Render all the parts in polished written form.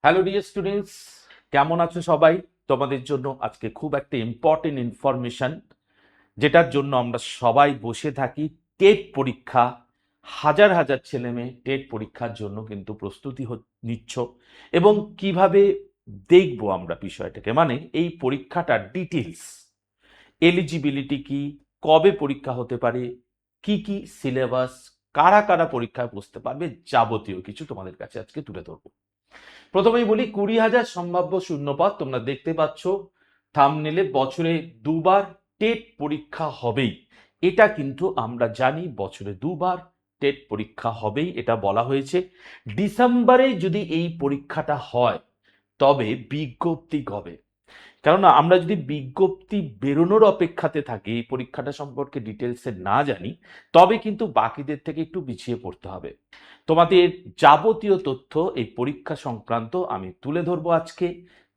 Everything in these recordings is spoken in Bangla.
হ্যালো ডিয়ার স্টুডেন্টস, কেমন আছো সবাই? তোমাদের জন্য আজকে খুব একটা ইম্পর্টেন্ট ইনফরমেশন, যেটার জন্য আমরা সবাই বসে থাকি। টেট পরীক্ষা, হাজার হাজার ছেলে মেয়ে টেট পরীক্ষার জন্য কিন্তু প্রস্তুতি নিচ্ছ, এবং কিভাবে দেখবো আমরা বিষয়টাকে, মানে এই পরীক্ষাটার ডিটেলস, এলিজিবিলিটি কি, কবে পরীক্ষা হতে পারে, কি কি সিলেবাস, কারা কারা পরীক্ষায় বসতে পারবে, যাবতীয় কিছু তোমাদের কাছে আজকে তুলে ধরবো। প্রথমেই বলি, 20,000 সম্ভাব্য শূন্যপদ। তোমরা দেখতে পাচ্ছ থাম্বনেলে, বছরে দুবার টেট পরীক্ষা হবেই, এটা কিন্তু আমরা জানি। বছরে দুবার টেট পরীক্ষা হবেই, এটা বলা হয়েছে। ডিসেম্বরে যদি এই পরীক্ষাটা হয়, তবে বিজ্ঞপ্তি কবে? কেননা আমরা যদি বিজ্ঞপ্তি বেরোনোর অপেক্ষাতে থাকি, এই পরীক্ষাটা সম্পর্কে ডিটেলসে না জানি, তবে কিন্তু বাকিদের থেকে একটু পিছিয়ে পড়তে হবে। তোমাদের যাবতীয় তথ্য এই পরীক্ষা সংক্রান্ত আমি তুলে ধরবো আজকে।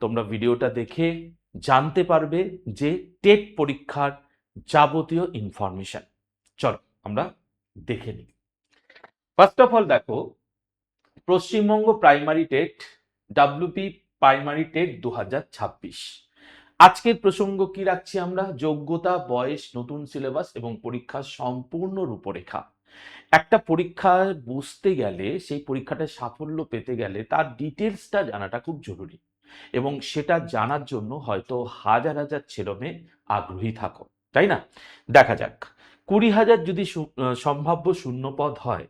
তোমরা ভিডিওটা দেখে জানতে পারবে যে টেট পরীক্ষার যাবতীয় ইনফরমেশন। চলো আমরা দেখে নিই। ফার্স্ট অফ অল দেখো, Paschimbanga primary TET, WP primary TET 2026। আজকের প্রসঙ্গ কি রাখছি আমরা? যোগ্যতা, বয়স, নতুন সিলেবাস এবং পরীক্ষার সম্পূর্ণ রূপরেখা। একটা পরীক্ষা বুঝতে গেলে, সেই পরীক্ষাটা সাফল্য পেতে গেলে তার ডিটেলসটা জানাটা খুব জরুরি, এবং সেটা জানার জন্য হয়তো হাজার হাজার ছেলেমেয়ে আগ্রহী থাকো, তাই না? দেখা যাক, 20,000 যদি সম্ভাব্য শূন্যপদ হয়,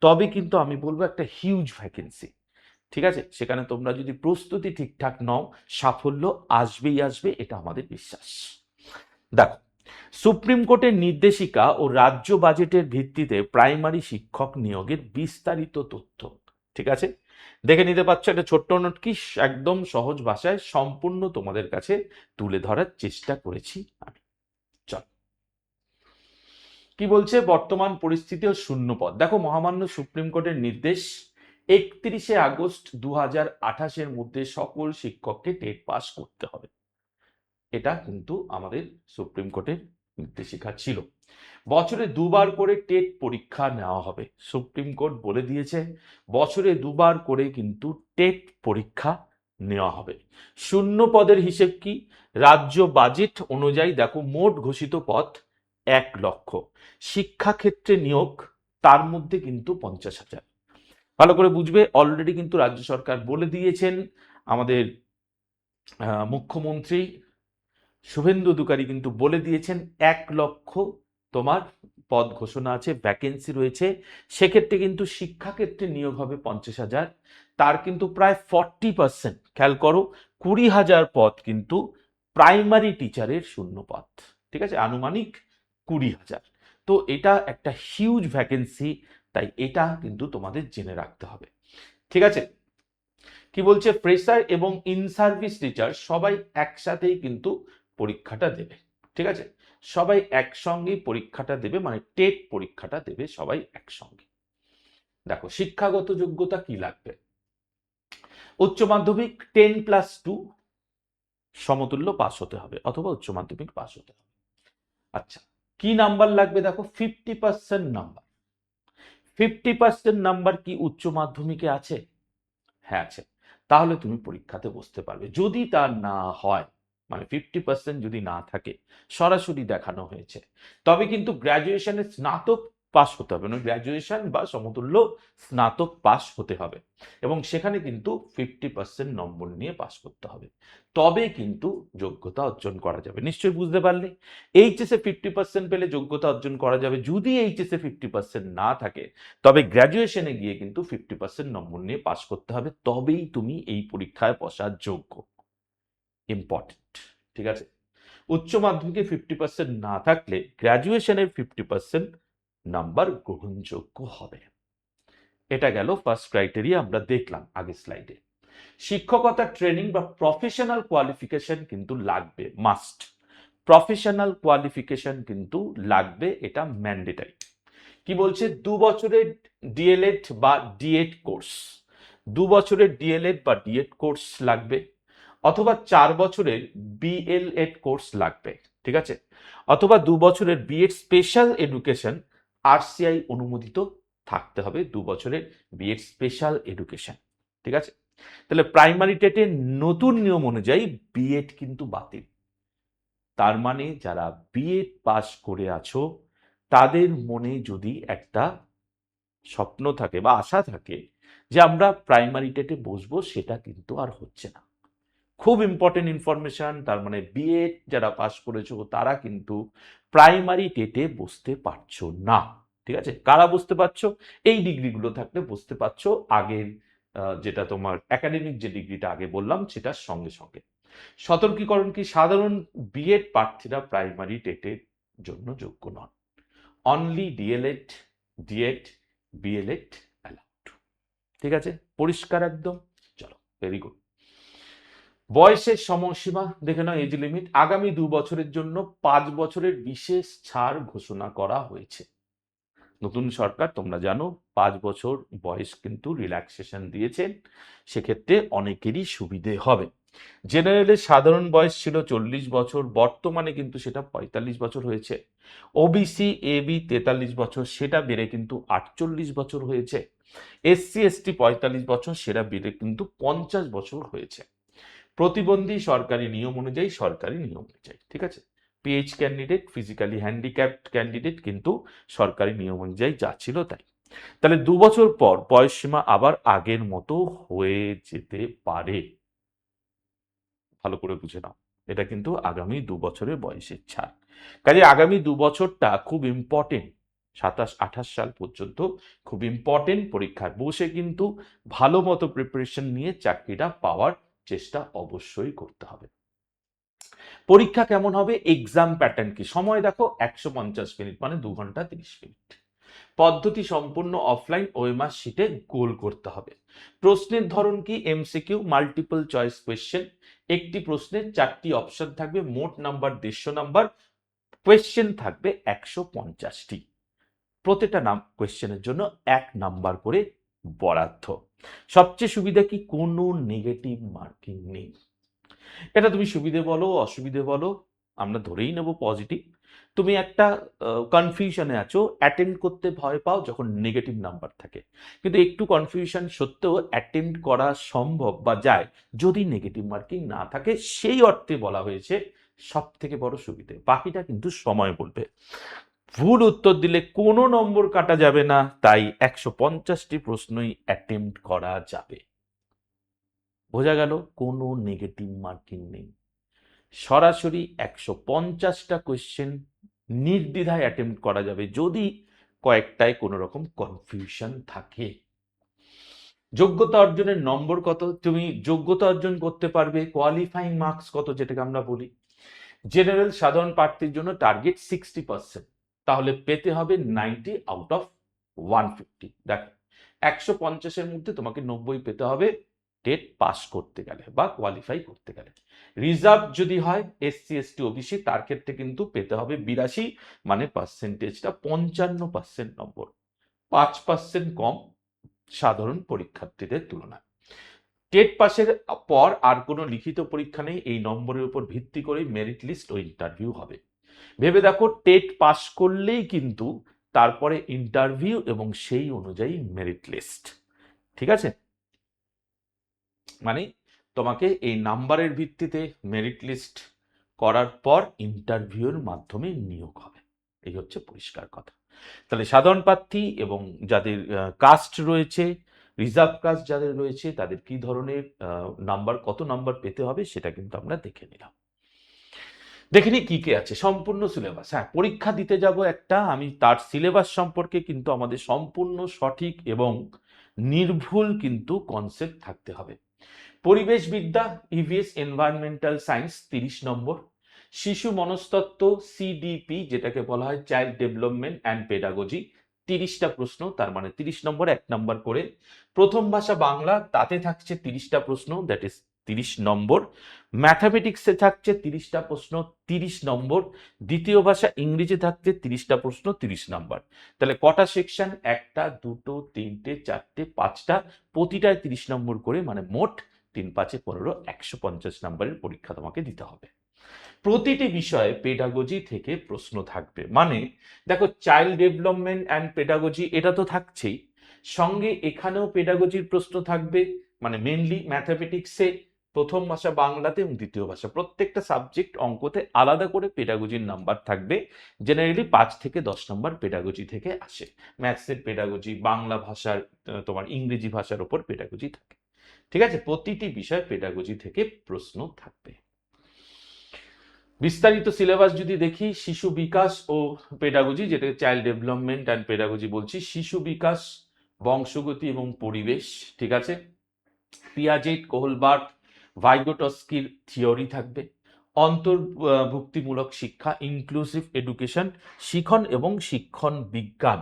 তবে কিন্তু আমি বলবো একটা হিউজ ভ্যাকেন্সি। ঠিক আছে, সেখানে তোমরা যদি প্রস্তুতি ঠিকঠাক নাও, সাফল্য আসবেই আসবে, এটা আমাদের বিশ্বাস। দেখো, সুপ্রিম কোর্টের নির্দেশিকা ও রাজ্য বাজেটের ভিত্তিতে প্রাইমারি শিক্ষক নিয়োগের বিস্তারিত তথ্য। ঠিক আছে, দেখে নিতে পারছো, একটা ছোট্ট নোট, কি একদম সহজ ভাষায় সম্পূর্ণ তোমাদের কাছে তুলে ধরার চেষ্টা করেছি আমি। চল, কি বলছে বর্তমান পরিস্থিতি ও শূন্যপদ। দেখো, মহামান্য সুপ্রিম কোর্টের নির্দেশ, 31শে আগস্ট 2028-এর মধ্যে সকল শিক্ষককে টেট পাস করতে হবে। এটা কিন্তু আমাদের সুপ্রিম কোর্টের নির্দেশিকা ছিল। বছরে দুবার করে টেট পরীক্ষা নেওয়া হবে, সুপ্রিম কোর্ট বলে দিয়েছে। বছরে দুবার করে কিন্তু টেট পরীক্ষা নেওয়া হবে। শূন্য পদের হিসেব কি? রাজ্য বাজেট অনুযায়ী দেখো, মোট ঘোষিত পদ 1,00,000। শিক্ষাক্ষেত্রে নিয়োগ, তার মধ্যে কিন্তু 50,000। ভালো করে বুঝবে, অলরেডি কিন্তু রাজ্য সরকার বলে দিয়েছেন, আমাদের মুখ্যমন্ত্রী শুভেন্দু অধিকারী কিন্তু বলে দিয়েছেন 1,00,000 তোমার পদ ঘোষণা আছে, ভ্যাকেন্সি রয়েছে। সেক্ষেত্রে কিন্তু শিক্ষাক্ষেত্রে নিয়োগ হবে 50,000, তার কিন্তু প্রায় 40%। খেয়াল করো, 20,000 পদ কিন্তু প্রাইমারি টিচারের শূন্য পদ। ঠিক আছে, আনুমানিক 20,000। তো এটা একটা হিউজ ভ্যাকেন্সি, তাই এটা কিন্তু তোমাদের জেনে রাখতে হবে। ঠিক আছে, কি বলছে, ফ্রেশার এবং ইন সার্ভিস টিচার সবাই একসাথেই কিন্তু পরীক্ষাটা দেবে। ঠিক আছে, সবাই একসঙ্গেই পরীক্ষাটা দেবে, মানে টেট পরীক্ষাটা দেবে সবাই একসঙ্গে। দেখো, শিক্ষাগত যোগ্যতা কি লাগবে? উচ্চ মাধ্যমিক 10+2 সমতুল্য পাস হতে হবে, অথবা উচ্চ মাধ্যমিক পাস হতে হবে। আচ্ছা, কি নাম্বার লাগবে? দেখো, 50% নাম্বার। 50% নাম্বার কি উচ্চ মাধ্যমিকে আছে? হ্যাঁ আছে। তাহলে তুমি পরীক্ষাতে বসতে পারবে। যদি তা না হয়, মানে 50% যদি না থাকে, সরাসরি দেখানো হয়েছে, তবে কিন্তু গ্র্যাজুয়েশনের স্নাতক পাস হতে হবে, মানে গ্র্যাজুয়েশন বা সমতুল্য স্নাতক পাস হতে হবে, এবং সেখানে কিন্তু 50% নম্বর নিয়ে পাস করতে হবে, তবে কিন্তু যোগ্যতা অর্জন করা যাবে। নিশ্চয়ই বুঝতে পারলে, এইচএসে 50% পেলে যোগ্যতা অর্জন করা যাবে। যদি এইচএসে 50% না থাকে, তবে গ্র্যাজুয়েশনে গিয়ে কিন্তু 50% নম্বর নিয়ে পাস করতে হবে, তবেই তুমি এই পরীক্ষায় বসার যোগ্য। ইম্পর্টেন্ট। ঠিক আছে, উচ্চ মাধ্যমিকে 50% না থাকলে গ্র্যাজুয়েশনের 50% নাম্বার গ্রহণযোগ্য হবে। এটা গেল ফার্স্ট ক্রাইটেরিয়া, আমরা দেখলাম আগের স্লাইডে। শিক্ষকতা ট্রেনিং বা প্রফেশনাল কোয়ালিফিকেশন কিন্তু লাগবে, মাস্ট। প্রফেশনাল কোয়ালিফিকেশন কিন্তু লাগবে, এটা ম্যান্ডেটারি। কি বলছে, 2 বছরের ডিএলএড বা ডিএড কোর্স, 2 বছরের ডিএলএড বা ডিএড কোর্স লাগবে, অথবা 4 বছরের বিএলএড কোর্স লাগবে। ঠিক আছে, অথবা 2 বছরের বিএড স্পেশাল এডুকেশন, আরসিআই অনুমোদিত থাকতে হবে 2 বছরের বিএড স্পেশাল এডুকেশন। ঠিক আছে, তাহলে প্রাইমারি টেটে নতুন নিয়ম অনুযায়ী বিএড কিন্তু বাতিল। তার মানে যারা বিএড পাস করে আছো তাদের মনে যদি একটা স্বপ্ন থাকে বা আশা থাকে যে আমরা প্রাইমারি টেটে বসবো, সেটা কিন্তু আর হচ্ছে না। খুব ইম্পর্টেন্ট ইনফরমেশন। তার মানে বিএড যারা পাস করেছো তারা কিন্তু প্রাইমারি টেটে বসতে পারছো না। ঠিক আছে, কারা বুঝতে পারছো? এই ডিগ্রিগুলো থাকলে বুঝতে পারছো। আগের যেটা তোমার একাডেমিক যে ডিগ্রিটা আগে বললাম সেটার সঙ্গে সঙ্গে সতর্কীকরণ কি, সাধারণ বিএড প্রার্থীরা প্রাইমারি টেটের জন্য যোগ্য নন। Only DElEd, DEd, BElEd allowed. ঠিক আছে, পরিষ্কার একদম। চলো, ভেরি গুড। বয়সের সময়সীমা দেখে নাও, এজ লিমিট। আগামী 2 বছরের জন্য 5 বছরের বিশেষ ছাড় ঘোষণা করা হয়েছে। নতুন সরকার, তোমরা জানো 5 বছর বয়স কিন্তু রিল্যাক্সেশন দিয়েছেন, সেক্ষেত্রে অনেকেরই সুবিধে হবে। জেনারেলের সাধারণ বয়স ছিল 40 বছর, বর্তমানে কিন্তু সেটা 45 বছর হয়েছে। ওবিসি এবি 43 বছর, সেটা বেড়ে কিন্তু 48 বছর হয়েছে। এসসি এসটি 45 বছর, সেটা বেড়ে কিন্তু 50 বছর হয়েছে। প্রতিবন্ধী সরকারি নিয়ম অনুযায়ী, ঠিক আছে। PH candidate, physically handicapped candidate কিন্তু সরকারি নিয়ম অনুযায়ী যা ছিল তাই। তাহলে 2 বছর পর বয়সসীমা আবার আগের মতো হয়ে যেতে পারে। ভালো করে বুঝে নাও, এটা কিন্তু আগামী 2 বছরের বয়সের ছাড়। কাজে আগামী 2 বছরটা খুব ইম্পর্টেন্ট। 27-28 সাল পর্যন্ত খুব ইম্পর্টেন্ট। পরীক্ষায় বসে কিন্তু ভালো মতো প্রিপারেশন নিয়ে চাকরিটা পাওয়ার চেষ্টা অবশ্যই করতে হবে। পরীক্ষা কেমন হবে, এক্সাম প্যাটার্ন কি, সময় দেখো 150 মিনিট, মানে 2 ঘন্টা 30 মিনিট। পদ্ধতি সম্পূর্ণ অফলাইন, ওএমআর শিটে গোল করতে হবে। প্রশ্নের ধরন কি, এমসিকিউ, মাল্টিপল চয়েস কোয়েশ্চেন। একটি প্রশ্নের 4টি অপশন থাকবে, মোট নাম্বার 150 নাম্বার, কোয়েশ্চেন থাকবে 150টি। প্রতিটা কোয়েশ্চেনের জন্য 1 নাম্বার করে বরাদ্দ। সবচেয়ে সুবিধা কি, কোনো নেগেটিভ মার্কিং নেই। এটা তুমি সুবিধে বলো অসুবিধে বলো, আমরা ধরেই নেব পজিটিভ। তুমি একটা কনফিউশনে আছো, অ্যাটেম্প করতে ভয় পাও যখন নেগেটিভ নাম্বার থাকে, কিন্তু একটু কনফিউশন সত্ত্বেও অ্যাটেম্প করা সম্ভব বা যায় যদি নেগেটিভ মার্কিং না থাকে। সেই অর্থে বলা হয়েছে সব থেকে বড় সুবিধে। বাকিটা কিন্তু সময় বলবে। ভুল উত্তর দিলে কোনো নম্বর কাটা যাবে না, তাই 150টি প্রশ্নই অ্যাটেম্প করা যাবে। বোঝা গেল, কোনো নেগেটিভ মার্কিং নেই। সরাসরি 150টা কোয়েশ্চেন নির্দ্বিধায় অ্যাটেম্প করা যাবে, যদি কয়েকটায় কোনো রকম কনফিউশন থাকে। যোগ্যতা অর্জনের নম্বর কত, তুমি যোগ্যতা অর্জন করতে পারবে, কোয়ালিফাইং মার্কস কত যেটাকে আমরা বলি। জেনারেল সাধারণ প্রার্থীর জন্য টার্গেট 60%, তাহলে পেতে হবে 90 আউট অফ 150। দেখো 150-এর মধ্যে তোমাকে 90 পেতে হবে টেট পাস করতে গেলে বা কোয়ালিফাই করতে গেলে। রিজার্ভ যদি হয় এসসি এসটি ওবিসি, তার ক্ষেত্রে কিন্তু পেতে হবে 82, মানে পার্সেন্টেজটা 55% নম্বর, 5% কম সাধারণ পরীক্ষার্থীদের তুলনায়। টেট পাসের পর আর কোনো লিখিত পরীক্ষা নেই, এই নম্বরের উপর ভিত্তি করে মেরিট লিস্ট ও ইন্টারভিউ হবে। ভেবে দেখো, টেট পাস করলেই কিন্তু তারপরে ইন্টারভিউ এবং সেই অনুযায়ী মেরিট লিস্ট। ঠিক আছে, মানে তোমাকে এই নাম্বারের ভিত্তিতে মেরিট লিস্ট করার পর ইন্টারভিউর মাধ্যমে নিয়োগ হবে। এই হচ্ছে পরিষ্কার কথা। তাহলে সাধারণ প্রার্থী এবং যাদের কাস্ট রয়েছে, রিজার্ভ কাস্ট যাদের রয়েছে, তাদের কি ধরনের নাম্বার, কত নাম্বার পেতে হবে সেটা কিন্তু আমরা দেখে নিলাম। দেখে নিই কি কি আছে সম্পূর্ণ সিলেবাস। হ্যাঁ, পরীক্ষা দিতে যাব একটা, আমি তার সিলেবাস সম্পর্কে কিন্তু আমাদের সম্পূর্ণ সঠিক এবং নির্ভুল কিন্তু কনসেপ্ট থাকতে হবে। পরিবেশবিদ্যা ইভিএস এনভায়রনমেন্টাল সায়েন্স 30 নম্বর। শিশু মনস্তত্ত্ব সিডিপি, যেটাকে বলা হয় চাইল্ড ডেভেলপমেন্ট অ্যান্ড পেডাগজি, 30টা প্রশ্ন, তার মানে 30 নম্বর, 1 নম্বর করে। প্রথম ভাষা বাংলা, তাতে থাকছে 30টা প্রশ্ন, দ্যাট ইজ 30 নম্বর। ম্যাথামেটিক্সে থাকছে 30টা প্রশ্ন, 30 নম্বর। দ্বিতীয় ভাষা ইংরেজি থাকছে 30টা প্রশ্ন, 30 নম্বর। তাহলে কটা সেকশন, 1টা 2টো 3টে 4টে 5টা, প্রতিটায় 30 নম্বর করে, মানে মোট 3 5 15 150 নম্বরের পরীক্ষা তোমাকে দিতে হবে। প্রতিটি বিষয়ে পেডাগজি থেকে প্রশ্ন থাকবে। মানে দেখো, চাইল্ড ডেভেলপমেন্ট অ্যান্ড পেডাগজি এটা তো থাকছেই, সঙ্গে এখানেও পেডাগজির প্রশ্ন থাকবে, মানে মেনলি ম্যাথামেটিক্সে প্রথম ভাষা বাংলাতে এবং দ্বিতীয় ভাষা প্রত্যেকটা সাবজেক্ট অঙ্কতে আলাদা করে পেডাগজির নাম্বার থাকবে। জেনারেলি 5 থেকে 10 নম্বর পেডাগজি থেকে আসে। ম্যাথসের পেডাগজি, বাংলা ভাষার তোমার ইংরেজি ভাষার ওপর পেডাগজি থাকে। ঠিক আছে, প্রতিটি বিষয় পেডাগজি থেকে প্রশ্ন থাকবে। বিস্তারিত সিলেবাস যদি দেখি, শিশু বিকাশ ও পেডাগজি, যেটাকে চাইল্ড ডেভেলপমেন্ট অ্যান্ড পেডাগজি বলছি, শিশু বিকাশ, বংশগতি এবং পরিবেশ, ঠিক আছে। পিয়াজেট, কোহলবার্গ, ভাইগোটস্কির থিওরি থাকবে। অন্তর্ভুক্তিমূলক শিক্ষা, ইনক্লুসিভ এডুকেশন, শিখন এবং শিক্ষণ বিজ্ঞান,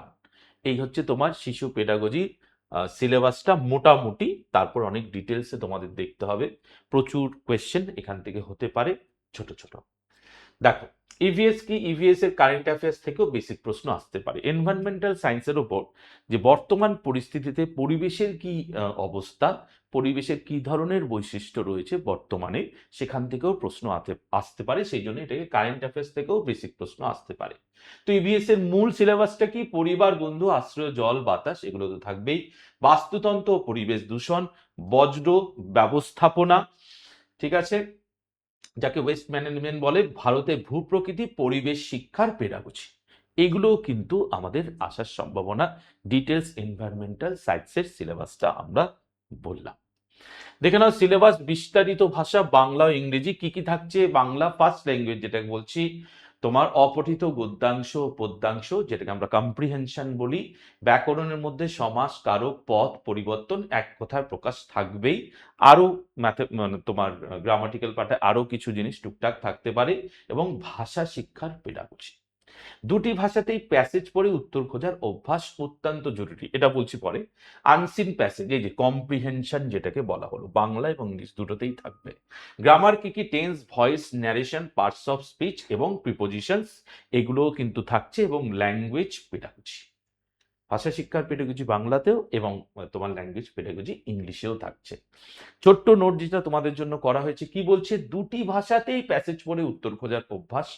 এই হচ্ছে তোমার শিশু পেডাগজি সিলেবাসটা মোটামুটি। তারপর অনেক ডিটেলসে তোমাদের দেখতে হবে, প্রচুর কোয়েশ্চেন এখান থেকে হতে পারে ছোট ছোট। দেখো ইভিএস কি, ইভিএস এর কারেন্ট অ্যাফেয়ার্স থেকেও বেসিক প্রশ্ন আসতে পারে। এনভায়রনমেন্টাল সায়েন্সের ওপর যে বর্তমান পরিস্থিতিতে পরিবেশের কি অবস্থা, পরিবেশের কি ধরনের বৈশিষ্ট্য রয়েছে বর্তমানে, সেখান থেকেও প্রশ্ন আসতে পারে। সেই জন্য এটাকে কারেন্ট অ্যাফেয়ার্স থেকেও বেসিক প্রশ্ন আসতে পারে। তো ইভিএস এর মূল সিলেবাসটা কি? পরিবার, বন্ধু, আশ্রয়, জল, বাতাস, এগুলো তো থাকবেই। বাস্তুতন্ত্র ও পরিবেশ দূষণ, বজ্র ব্যবস্থাপনা, ঠিক আছে, যাকে ওয়েস্ট ম্যানেজমেন্ট বলে, ভারতে ভূপ্রকৃতি পরিবেশ শিক্ষার পেডাগজি, এগুলোও কিন্তু আমাদের আসার সম্ভাবনা। ডিটেলস এনভায়রনমেন্টাল সায়েন্সের সিলেবাসটা আমরা বললাম। দেখে নাও সিলেবাস, বিস্তারিত ভাষা বাংলা ও ইংরেজি। কি কি থাকছে? বাংলা ফার্স্ট ল্যাঙ্গুয়েজ, যেটা বলছি তোমার অপঠিত গদ্যাংশ ও পদ্যাংশ, যেটাকে আমরা কম্প্রিহেনশন বলি। ব্যাকরণের মধ্যে সমাস, কারক, পদ পরিবর্তন, এক কথায় প্রকাশ থাকবেই। আরো মানে তোমার গ্রামাটিক্যাল পার্টে আরো কিছু জিনিস টুকটাক থাকতে পারে। এবং ভাষা শিক্ষার পেডাগজি, দুটি ভাষাতেই প্যাসেজ পড়ে উত্তর খোঁজার অভ্যাস অত্যন্ত জরুরি, এটা বলছি পরে। আনসিন প্যাসেজ, এই যে কম্প্রিহেনশন যেটাকে বলা হলো, বাংলা এবং ইংলিশ দুটোতেই থাকবে। গ্রামার কি কি? Tense, voice, narration, parts of speech এবং প্রিপোজিশনস, এগুলোও কিন্তু থাকছে। এবং ল্যাঙ্গুয়েজ পেডাগজি, ভাষা শিক্ষার পেডাগজি বাংলাতেও এবং তোমার ল্যাঙ্গুয়েজ পেডাগজি ইংলিশেও থাকছে। ছোট্ট নোট যেটা তোমাদের জন্য করা হয়েছে, কি বলছে? দুটি ভাষাতেই প্যাসেজ পড়ে উত্তর খোঁজার অভ্যাস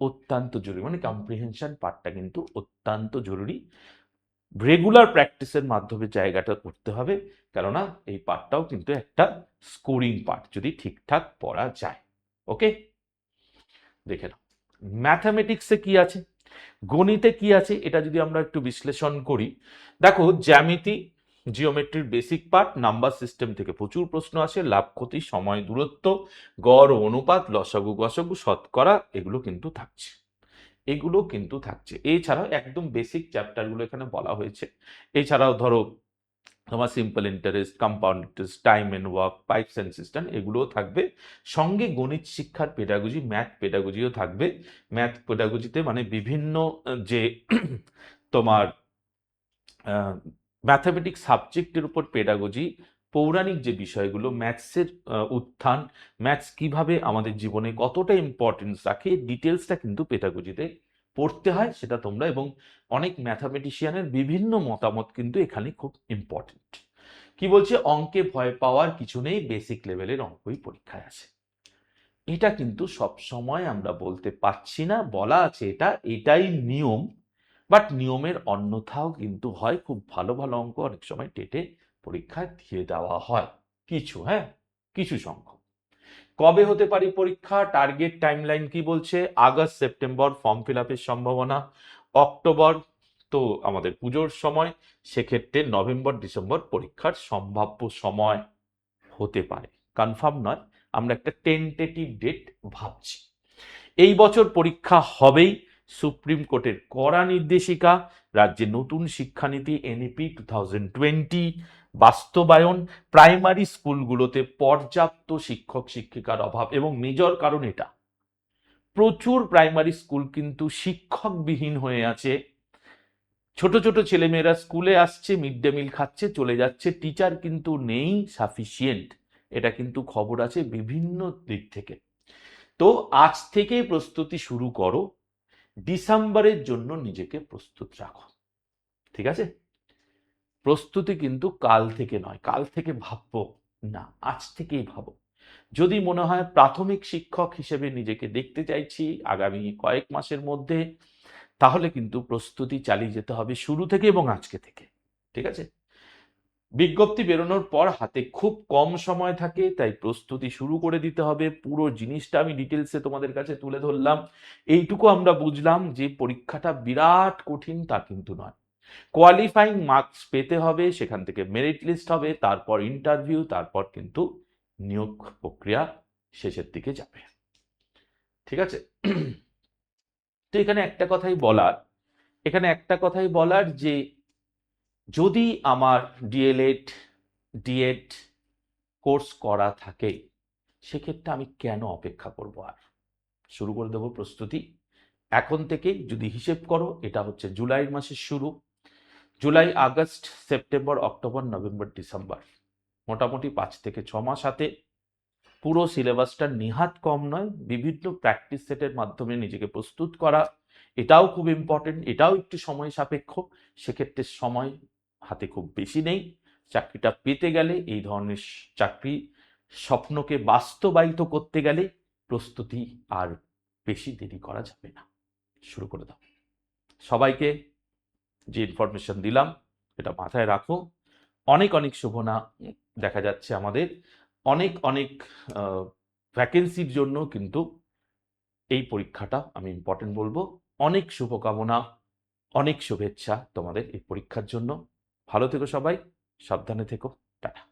অত্যন্ত জরুরি, মানে কম্প্রিহেনশন পার্টটা কিন্তু অত্যন্ত জরুরি। রেগুলার প্র্যাকটিসের মাধ্যমে জায়গাটা করতে হবে, কেননা এই পার্টটাও কিন্তু একটা স্কোরিং পার্ট যদি ঠিকঠাক পড়া যায়। ওকে, দেখে নাও ম্যাথামেটিক্সে কি আছে, গণিতে কি আছে, এটা যদি আমরা একটু বিশ্লেষণ করি। দেখো জ্যামিতি, জিওমেট্রির বেসিক পার্ট, নাম্বার সিস্টেম থেকে প্রচুর প্রশ্ন আসে। লাভ, ক্ষতি, সময়, দূরত্ব, গড়, অনুপাত, লসাগু, গসাগু, শতকরা, এগুলো কিন্তু থাকছে, এগুলো কিন্তু থাকছে। এছাড়াও একদম বেসিক চ্যাপ্টারগুলো এখানে বলা হয়েছে। এছাড়াও ধরো তোমার simple interest, compound interest, time and work, pipes and system, এগুলোও থাকবে। সঙ্গে গণিত শিক্ষার পেডাগজি, ম্যাথ পেডাগজিও থাকবে। ম্যাথ পেডাগজিতে মানে বিভিন্ন যে তোমার ম্যাথামেটিক্স সাবজেক্টের উপর পেডাগজি, পৌরাণিক যে বিষয়গুলো, ম্যাথসের উত্থান, ম্যাথস কিভাবে আমাদের জীবনে কতটা ইম্পর্টেন্স রাখে, ডিটেলসটা কিন্তু পেডাগজিতে পড়তে হয়, সেটা তোমরা, এবং অনেক ম্যাথামেটিশিয়ানের বিভিন্ন মতামত কিন্তু এখানে খুব ইম্পর্টেন্ট। কি বলছে? অঙ্কে ভয় পাওয়ার কিছু নেই, বেসিক লেভেলের অঙ্কই পরীক্ষায় আসে। এটা কিন্তু সব সময় আমরা বলতে পারছি না, বলা আছে এটাই নিয়ম, বাট নিয়মের অন্যথাও কিন্তু হয়। খুব ভালো ভালো অঙ্ক অনেক সময় টেটে পরীক্ষায় দিয়ে দেওয়া হয় কিছু, হ্যাঁ, কিছু সংখ্যক। কবে হতে পারে পরীক্ষা? টার্গেট টাইমলাইন কি বলছে? আগস্ট সেপ্টেম্বর ফর্ম ফিল আপের সম্ভাবনা, অক্টোবর তো আমাদের পুজোর সময়, সেক্ষেত্রে নভেম্বর ডিসেম্বর পরীক্ষার সম্ভাব্য সময় হতে পারে, কনফার্ম নয়, আমরা একটা টেন্টেটিভ ডেট ভাবছি। এই বছর পরীক্ষা হবেই, সুপ্রিম কোর্টের কড়া নির্দেশিকা, রাজ্যে নতুন শিক্ষানীতি এনইপি 2020 বাস্তবায়ন, প্রাইমারি স্কুলগুলোতে পর্যাপ্ত শিক্ষক শিক্ষিকার অভাব, এবং মেজর কারণ এটা, প্রচুর প্রাইমারি স্কুল কিন্তু শিক্ষকবিহীন হয়ে আছে। ছোট ছোট ছেলেমেয়েরা স্কুলে আসছে, মিড ডে মিল খাচ্ছে, চলে যাচ্ছে, টিচার কিন্তু নেই সাফিসিয়েন্ট, এটা কিন্তু খবর আছে বিভিন্ন দিক থেকে। তো আজ থেকেই প্রস্তুতি শুরু করো, ডিসেম্বরের জন্য নিজেকে প্রস্তুত রাখো, ঠিক আছে? প্রস্তুতি কিন্তু কাল থেকে নয়, কাল থেকে ভাববো না, আজ থেকেই ভাবো। যদি মনে হয় প্রাথমিক শিক্ষক হিসেবে নিজেকে দেখতে চাইছি আগামী কয়েক মাসের মধ্যে, তাহলে কিন্তু প্রস্তুতি চালিয়ে যেতে হবে শুরু থেকে এবং আজকে থেকে, ঠিক আছে? বিজ্ঞপ্তি বেরোনোর পর হাতে খুব কম সময় থাকে, তাই প্রস্তুতি শুরু করে দিতে হবে। পুরো জিনিসটা আমি ডিটেলসে তোমাদের কাছে তুলে ধরলাম। এইটুকু আমরা বুঝলাম যে পরীক্ষাটা বিরাট কঠিন তা কিন্তু নয়। কোয়ালিফাইং মার্কস পেতে হবে, সেখান থেকে মেরিট লিস্ট হবে, তারপর ইন্টারভিউ, তারপর কিন্তু নিয়োগ প্রক্রিয়া শেষের দিকে যাবে। ঠিক আছে? তো এখানে একটা কথাই বলার যে যদি আমার ডিএলএড ডিএড কোর্স করা থাকে, সেক্ষেত্রে আমি কেন অপেক্ষা করব? আর শুরু করে দেবো প্রস্তুতি এখন থেকেই। যদি হিসেব করো, এটা হচ্ছে জুলাই মাসের শুরু। July, August, September, October, November, December, মোটামুটি 5 থেকে 6 মাস হাতে। পুরো সিলেবাসটা নিহাত কম নয়। বিভিন্ন প্র্যাকটিস সেটের মাধ্যমে নিজেকে প্রস্তুত করা, এটাও খুব ইম্পর্টেন্ট, এটাও একটু সময় সাপেক্ষ। সেক্ষেত্রে সময় হাতে খুব বেশি নেই। চাকরিটা পেতে গেলে, এই ধরনের চাকরি স্বপ্নকে বাস্তবায়িত করতে গেলে প্রস্তুতি আর বেশি দেরি করা যাবে না। শুরু করে দাও। সবাইকে যে ইনফরমেশন দিলাম এটা মাথায় রাখো। অনেক অনেক শুভনা দেখা যাচ্ছে আমাদের অনেক অনেক ভ্যাকেন্সির জন্য কিন্তু এই পরীক্ষাটা আমি ইম্পর্টেন্ট বলবো। অনেক শুভকামনা, অনেক শুভেচ্ছা তোমাদের এই পরীক্ষার জন্য। ভালো থেকো সবাই, সাবধানে থেকো, টাটা।